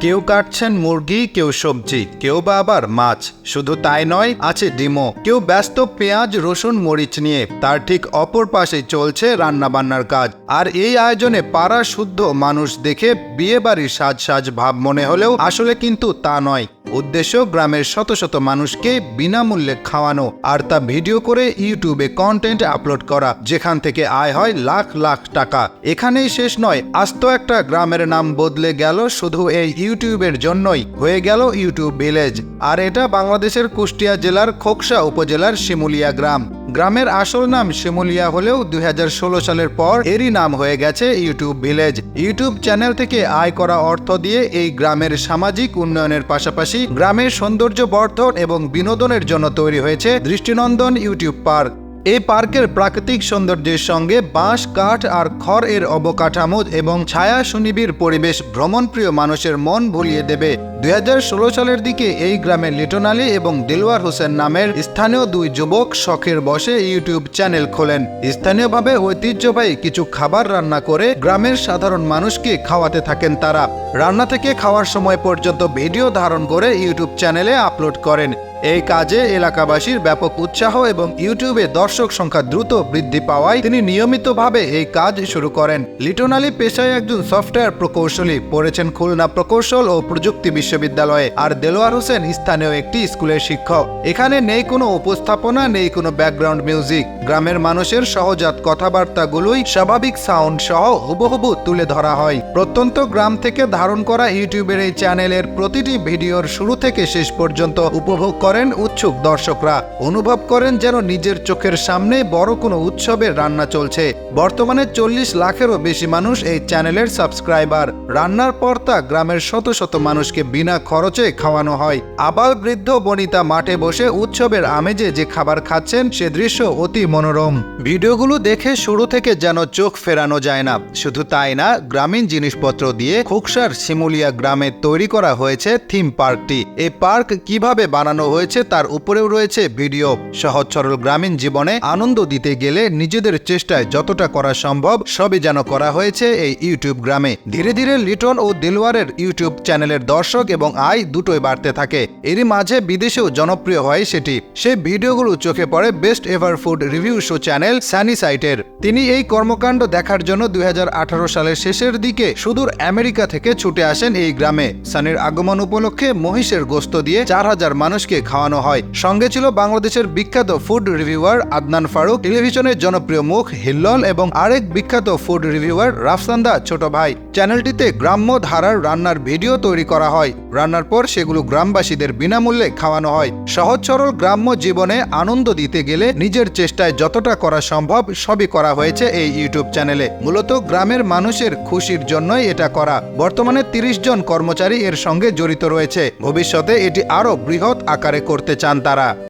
কেউ কাটছেন মুরগি, কেউ সবজি, কেউ বা আবার মাছ। শুধু তাই নয়, আছে ডিমও। কেউ ব্যস্ত পেঁয়াজ, রসুন, মরিচ নিয়ে। তার ঠিক অপর পাশে চলছে রান্নাবান্নার কাজ। আর এই আয়োজনে পাড়া শুদ্ধ মানুষ দেখে বিয়ে বাড়ির সাজ সাজ ভাব মনে হলেও আসলে কিন্তু তা নয়। উদ্দেশ্য গ্রামের শত শত মানুষকে বিনামূল্যে খাওয়ানো, আর তা ভিডিও করে ইউটিউবে কন্টেন্ট আপলোড করা, যেখান থেকে আয় হয় লাখ লাখ টাকা। এখানেই শেষ নয়, আস্ত একটা গ্রামের নাম বদলে গেল শুধু এই ইউটিউবের জন্যই, হয়ে গেল ইউটিউব ভিলেজ। আর এটা বাংলাদেশের কুষ্টিয়া জেলার খোকসা উপজেলার শিমুলিয়া গ্রাম। গ্রামের আসল নাম শিমুলিয়া হলেও 2016 সালের পর এরই নাম হয়ে গেছে ইউটিউব ভিলেজ। ইউটিউব চ্যানেল থেকে আয় করা অর্থ দিয়ে এই গ্রামের সামাজিক উন্নয়নের পাশাপাশি গ্রামের সৌন্দর্য বর্ধন এবং বিনোদনের জন্য তৈরি হয়েছে দৃষ্টিনন্দন ইউটিউব পার্ক। এই পার্কের প্রাকৃতিক সৌন্দর্যের সঙ্গে বাঁশ, কাঠ আর খড় এর অবকাঠামো এবং ছায়া সুনিবিড় পরিবেশ ভ্রমণপ্রিয় মানুষের মন ভুলিয়ে দেবে। 2016 সালের দিকে এই গ্রামের লিটন আলী এবং দিলওয়ার হোসেন নামের স্থানীয় দুই যুবক শখের বসে ইউটিউব চ্যানেল খোলেন। স্থানীয়ভাবে ঐতিহ্যবাহী কিছু খাবার রান্না করে গ্রামের সাধারণ মানুষকে খাওয়াতে থাকেন তারা। রান্না থেকে খাওয়ার সময় পর্যন্ত ভিডিও ধারণ করে ইউটিউব চ্যানেলে আপলোড করেন। এই কাজে এলাকাবাসীর ব্যাপক উৎসাহ এবং ইউটিউবে দর্শক সংখ্যা দ্রুত বৃদ্ধি পাওয়ায় তিনি নিয়মিতভাবে এই কাজ শুরু করেন। লিটন আলী পেশায় একজন সফটওয়্যার প্রকৌশলী, পড়েছেন খুলনা প্রকৌশল ও প্রযুক্তি বিশ্ববিদ্যালয়ে। আর দেলোয়ার হোসেন স্থানীয় একটি স্কুলের শিক্ষক। এখানে নেই কোনো উপস্থাপনা, নেই কোনো ব্যাকগ্রাউন্ড মিউজিক। গ্রামের মানুষের সহজাত কথাবার্তাগুলোই স্বাভাবিক সাউন্ড সহ হুবহুবু তুলে ধরা হয়। প্রত্যন্ত গ্রাম থেকে ধারণ করা ইউটিউবের এই চ্যানেলের প্রতিটি ভিডিওর শুরু থেকে শেষ পর্যন্ত উপভোগ করেন উৎসুক দর্শকরা। অনুভব করেন যেন নিজের চোখের সামনে বড় কোনো উৎসবের রান্না চলছে। বর্তমানে 40 লাখেরও বেশি মানুষ এই চ্যানেলের সাবস্ক্রাইবার। রান্নার পর তা গ্রামের শত শত মানুষকে বিনা খরচে খাওয়ানো হয়। আবাল বৃদ্ধ বনিতা মাঠে বসে উৎসবের আমেজে যে খাবার খাচ্ছেন, সে দৃশ্য অতি মনোরম। ভিডিওগুলো দেখে শুরু থেকে যেন চোখ ফেরানো যায় না। শুধু তাই না, গ্রামীণ জিনিসপত্র দিয়ে খোকসার শিমুলিয়া গ্রামে তৈরি করা হয়েছে থিম পার্কটি। এই পার্ক কিভাবে বানানো হয়েছে তার উপরেও রয়েছে ভিডিও। সহজ সরল গ্রামীণ জীবনে আনন্দ দিতে গেলে নিজেদের চেষ্টায় যতটা করা সম্ভব সবই যেন করা হয়েছে এই ইউটিউব গ্রামে। ধীরে ধীরে লিটন ও দিলওয়ারের ইউটিউব চ্যানেলের দর্শক এবং আয় দুটোই বাড়তে থাকে। এরই মাঝে বিদেশেও জনপ্রিয় হয় সেটি। সেই ভিডিওগুলো চোখে পড়ে best ever food review show channel Sunny সাইটের। তিনি এই কর্মকাণ্ড দেখার জন্য 2018 সালের শেষের দিকে সুদূর আমেরিকা থেকে ছুটে আসেন এই গ্রামে। সানির আগমন উপলক্ষে মহিষের গোশত দিয়ে 4000 মানুষকে খাওয়ানো হয়। সঙ্গে ছিল বাংলাদেশের বিখ্যাত ফুড রিভিউয়ার আদনান ফারুক, টেলিভিশনের জনপ্রিয় মুখ হিল্লল এবং আরেক বিখ্যাত ফুড রিভিউয়ার রাফসান্দা ছোট ভাই। চ্যানেলটিতে গ্রাম্য ধারার রান্নার ভিডিও তৈরি করা হয়। রান্নার পর সেগুলো গ্রামবাসীদের বিনামূল্যে খাওয়ানো হয়। সহজ সরল গ্রাম্য জীবনে আনন্দ দিতে গেলে নিজের চেষ্টায় যতটা করা সম্ভব সবই করা হয়েছে এই ইউটিউব চ্যানেলে। মূলত গ্রামের মানুষের খুশির জন্যই এটা করা। বর্তমানে 30 জন কর্মচারী এর সঙ্গে জড়িত রয়েছে। ভবিষ্যতে এটি আরো বৃহৎ আকারে করতে চান তারা।